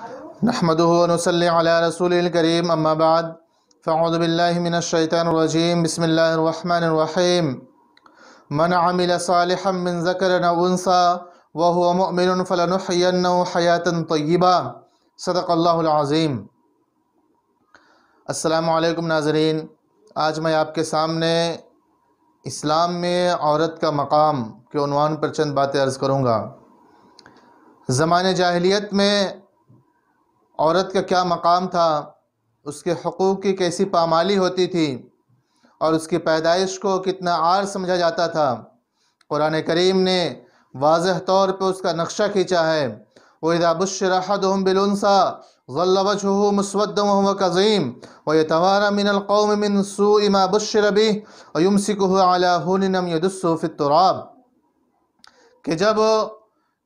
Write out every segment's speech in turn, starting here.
نحمده ونصلي على رسوله الكريم اما بعد فاعوذ بالله من الشيطان الرجيم بسم الله الرحمن الرحيم من عمل صالحا من ذكر او انثى وهو مؤمن فلنحيينه حياة طيبة صدق اللہ العظیم۔ السلام علیکم ناظرین، آج میں آپ کے سامنے اسلام میں عورت کا مقام کے عنوان پر چند باتیں عرض کروں گا۔ زمانے جاہلیت میں عورت کا کیا مقام تھا، اس کے حقوق کی کیسی پامالی ہوتی تھی اور اس کی پیدائش کو کتنا عار سمجھا جاتا تھا، قرآن کریم نے واضح طور پہ اس کا نقشہ کھینچا ہے۔ وَإِذَا بُشِّرَ أَحَدُهُم بِالْأُنثَىٰ ظَلَّ وَجْهُهُ مُسْوَدًّا وَهُوَ كَظِيمٌ وَيَتَوَارَىٰ مِنَ الْقَوْمِ مِنْ سُوءِ مَا بُشِّرَ بِهِ وَيُمْسِكُهُ عَلَىٰ هُونٍ لَّمْ يَدُسُّهُ فِي التُّرَابِ، کہ جب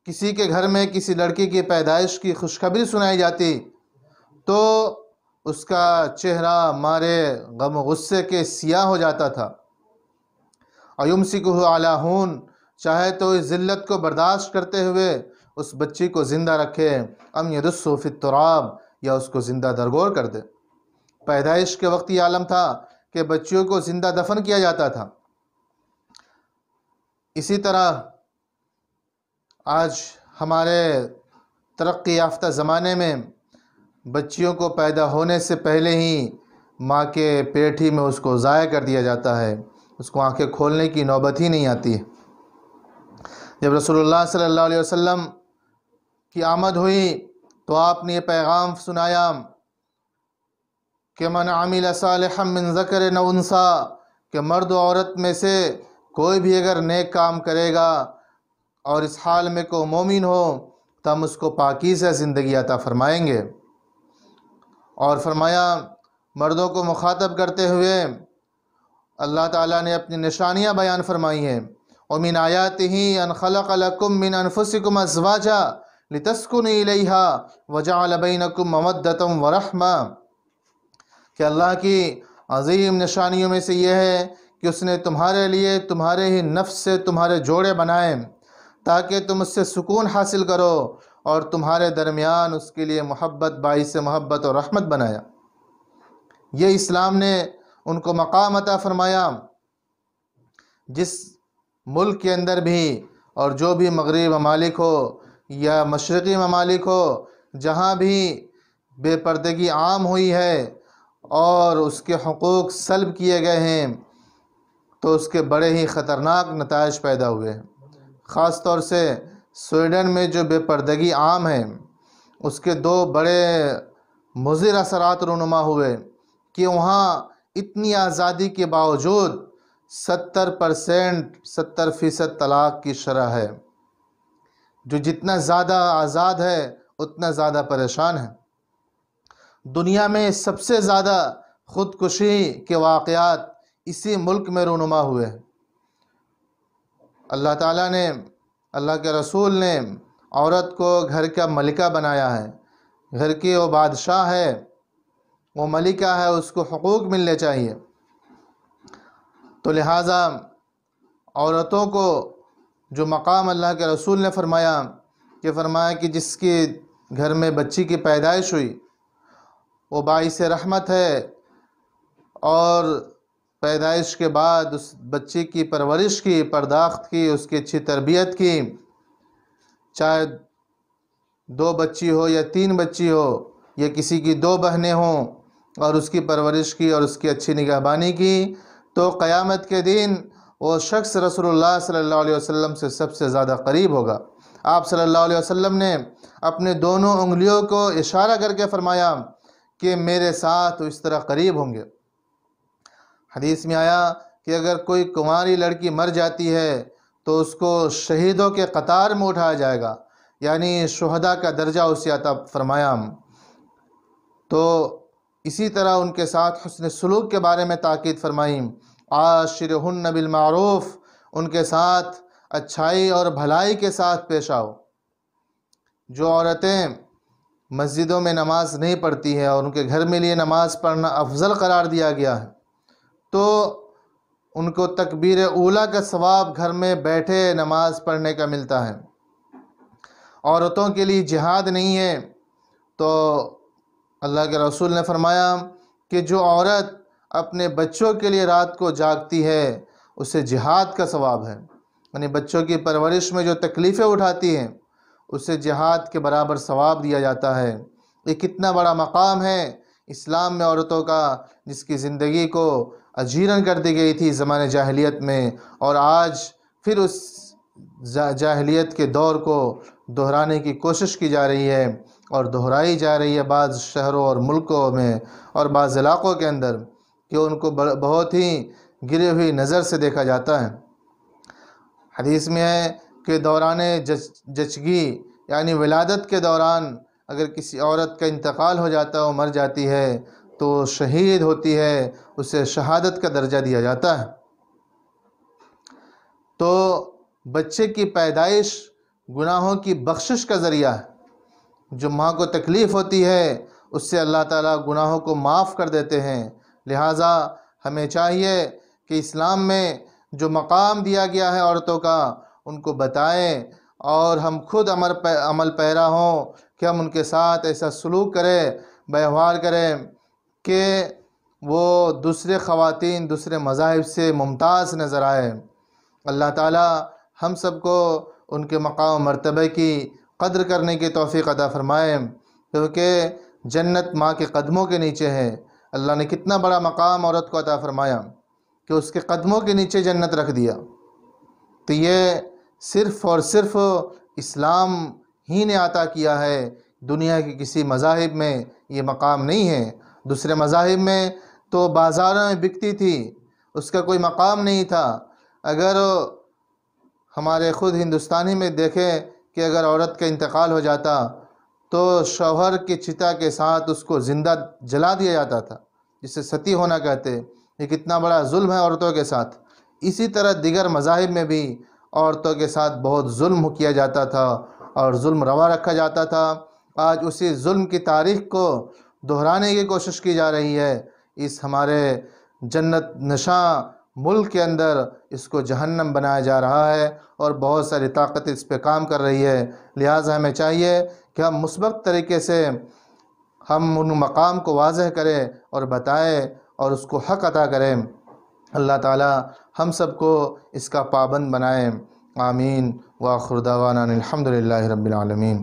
کسی کے گھر میں کسی لڑکی کی پیدائش کی خوشخبری سنائی جاتی تو اس کا چہرہ مارے غم و غصے کے سیاہ ہو جاتا تھا۔ وَيُمْسِكُهُ عَلَىٰ هُونٍ، چاہے تو اس ذلت کو برداشت کرتے ہوئے اس بچی کو زندہ رکھے، ام یدسُّ فی التراب، یا اس کو زندہ درگور کر دے۔ پیدائش کے وقت یہ عالم تھا کہ بچیوں کو زندہ دفن کیا جاتا تھا۔ اسی طرح آج ہمارے ترقی یافتہ زمانے میں بچیوں کو پیدا ہونے سے پہلے ہی ماں کے پیٹ ہی میں اس کو ضائع کر دیا جاتا ہے، اس کو آنکھیں کھولنے کی نوبت ہی نہیں آتی۔ جب رسول اللہ صلی اللہ علیہ وسلم کی آمد ہوئی تو آپ نے یہ پیغام سنایا کہ من عمل صالحا من ذکر او انثیٰ، کہ مرد و عورت میں سے کوئی بھی اگر نیک کام کرے گا اور اس حال میں کو مومن ہو تو ہم اس کو پاکیزہ زندگی عطا فرمائیں گے۔ اور فرمایا، مردوں کو مخاطب کرتے ہوئے اللہ تعالیٰ نے اپنی نشانیاں بیان فرمائی ہیں۔ وَمِنْ آيَاتِهِ أَنْ خَلَقَ لَكُم مِّنْ أَنفُسِكُمْ أَزْوَاجًا لِتَسْكُنُوا إِلَيْهَا وَجَعَلَ بَيْنَكُم مَّوَدَّةً وَرَحْمَةً، کہ اللہ کی عظیم نشانیوں میں سے یہ ہے کہ اس نے تمہارے لیے تمہارے ہی نفس سے تمہارے جوڑے بنائے تاکہ تم اس سے سکون حاصل کرو، اور تمہارے درمیان اس کے لیے محبت، باعث محبت اور رحمت بنایا۔ یہ اسلام نے ان کو مقام عطا فرمایا۔ جس ملک کے اندر بھی اور جو بھی مغربی ممالک ہو یا مشرقی ممالک ہو، جہاں بھی بے پردگی عام ہوئی ہے اور اس کے حقوق سلب کیے گئے ہیں تو اس کے بڑے ہی خطرناک نتائج پیدا ہوئے ہیں۔ خاص طور سے سویڈن میں جو بے پردگی عام ہے، اس کے دو بڑے مضر اثرات رونما ہوئے کہ وہاں اتنی آزادی کے باوجود 70% طلاق کی شرح ہے۔ جو جتنا زیادہ آزاد ہے اتنا زیادہ پریشان ہے۔ دنیا میں سب سے زیادہ خودکشی کے واقعات اسی ملک میں رونما ہوئے ہیں۔ اللہ تعالیٰ نے، اللہ کے رسول نے عورت کو گھر کا ملکہ بنایا ہے، گھر کی وہ بادشاہ ہے، وہ ملکہ ہے، اس کو حقوق ملنے چاہیے۔ تو لہٰذا عورتوں کو جو مقام اللہ کے رسول نے فرمایا کہ جس کے گھر میں بچی کی پیدائش ہوئی وہ باعث رحمت ہے، اور پیدائش کے بعد اس بچی کی پرورش کی، پرداخت کی، اس کی اچھی تربیت کی، چاہے 2 بچی ہو یا 3 بچی ہو یا کسی کی 2 بہنیں ہوں، اور اس کی پرورش کی اور اس کی اچھی نگہبانی کی، تو قیامت کے دن وہ شخص رسول اللہ صلی اللہ علیہ وسلم سے سب سے زیادہ قریب ہوگا۔ آپ صلی اللہ علیہ وسلم نے اپنے دونوں انگلیوں کو اشارہ کر کے فرمایا کہ میرے ساتھ اس طرح قریب ہوں گے۔ حدیث میں آیا کہ اگر کوئی کنواری لڑکی مر جاتی ہے تو اس کو شہیدوں کے قطار میں اٹھایا جائے گا، یعنی شہداء کا درجہ اسے عطا فرمایا۔ تو اسی طرح ان کے ساتھ حسن سلوک کے بارے میں تاکید فرمائی، عاشرہن بالمعروف، ان کے ساتھ اچھائی اور بھلائی کے ساتھ پیش آؤ۔ جو عورتیں مسجدوں میں نماز نہیں پڑھتی ہیں اور ان کے گھر میں لیے نماز پڑھنا افضل قرار دیا گیا ہے، تو ان کو تکبیر اولیٰ کا ثواب گھر میں بیٹھے نماز پڑھنے کا ملتا ہے۔ عورتوں کے لیے جہاد نہیں ہے، تو اللہ کے رسول نے فرمایا کہ جو عورت اپنے بچوں کے لیے رات کو جاگتی ہے اسے جہاد کا ثواب ہے، یعنی بچوں کی پرورش میں جو تکلیفیں اٹھاتی ہیں اسے جہاد کے برابر ثواب دیا جاتا ہے۔ یہ کتنا بڑا مقام ہے اسلام میں عورتوں کا، جس کی زندگی کو اجیرن کر دی گئی تھی زمانے جاہلیت میں، اور آج پھر اس جاہلیت کے دور کو دہرانے کی کوشش کی جا رہی ہے اور دہرائی جا رہی ہے بعض شہروں اور ملکوں میں اور بعض علاقوں کے اندر، کہ ان کو بہت ہی گری ہوئی نظر سے دیکھا جاتا ہے۔ حدیث میں ہے کہ دوران جچگی یعنی ولادت کے دوران اگر کسی عورت کا انتقال ہو جاتا ہے، وہ مر جاتی ہے، تو شہید ہوتی ہے، اسے شہادت کا درجہ دیا جاتا ہے۔ تو بچے کی پیدائش گناہوں کی بخشش کا ذریعہ ہے۔ جو ماں کو تکلیف ہوتی ہے اس سے اللہ تعالیٰ گناہوں کو معاف کر دیتے ہیں۔ لہٰذا ہمیں چاہیے کہ اسلام میں جو مقام دیا گیا ہے عورتوں کا ان کو بتائیں، اور ہم خود عمل پیرا ہوں کہ ہم ان کے ساتھ ایسا سلوک کریں، ویوہار کریں کہ وہ دوسرے خواتین دوسرے مذاہب سے ممتاز نظر آئے۔ اللہ تعالیٰ ہم سب کو ان کے مقام و مرتبے کی قدر کرنے کی توفیق عطا فرمائے، کیونکہ جنت ماں کے قدموں کے نیچے ہے۔ اللہ نے کتنا بڑا مقام عورت کو عطا فرمایا کہ اس کے قدموں کے نیچے جنت رکھ دیا۔ تو یہ صرف اور صرف اسلام ہی نے عطا کیا ہے، دنیا کے کسی مذاہب میں یہ مقام نہیں ہے۔ دوسرے مذاہب میں تو بازاروں میں بکتی تھی، اس کا کوئی مقام نہیں تھا۔ اگر ہمارے خود ہندوستانی میں دیکھیں کہ اگر عورت کا انتقال ہو جاتا تو شوہر کی چتا کے ساتھ اس کو زندہ جلا دیا جاتا تھا، جسے ستی ہونا کہتے۔ یہ کتنا بڑا ظلم ہے عورتوں کے ساتھ۔ اسی طرح دیگر مذاہب میں بھی عورتوں کے ساتھ بہت ظلم کیا جاتا تھا اور ظلم روا رکھا جاتا تھا۔ آج اسی ظلم کی تاریخ کو دہرانے کی کوشش کی جا رہی ہے۔ اس ہمارے جنت نشاں ملک کے اندر اس کو جہنم بنایا جا رہا ہے، اور بہت ساری طاقت اس پہ کام کر رہی ہے۔ لہٰذا ہمیں چاہیے کہ ہم مثبت طریقے سے ہم ان مقام کو واضح کریں اور بتائیں اور اس کو حق عطا کریں۔ اللہ تعالی ہم سب کو اس کا پابند بنائیں۔ آمین۔ وآخر دعوانا الحمد للہ رب العالمین۔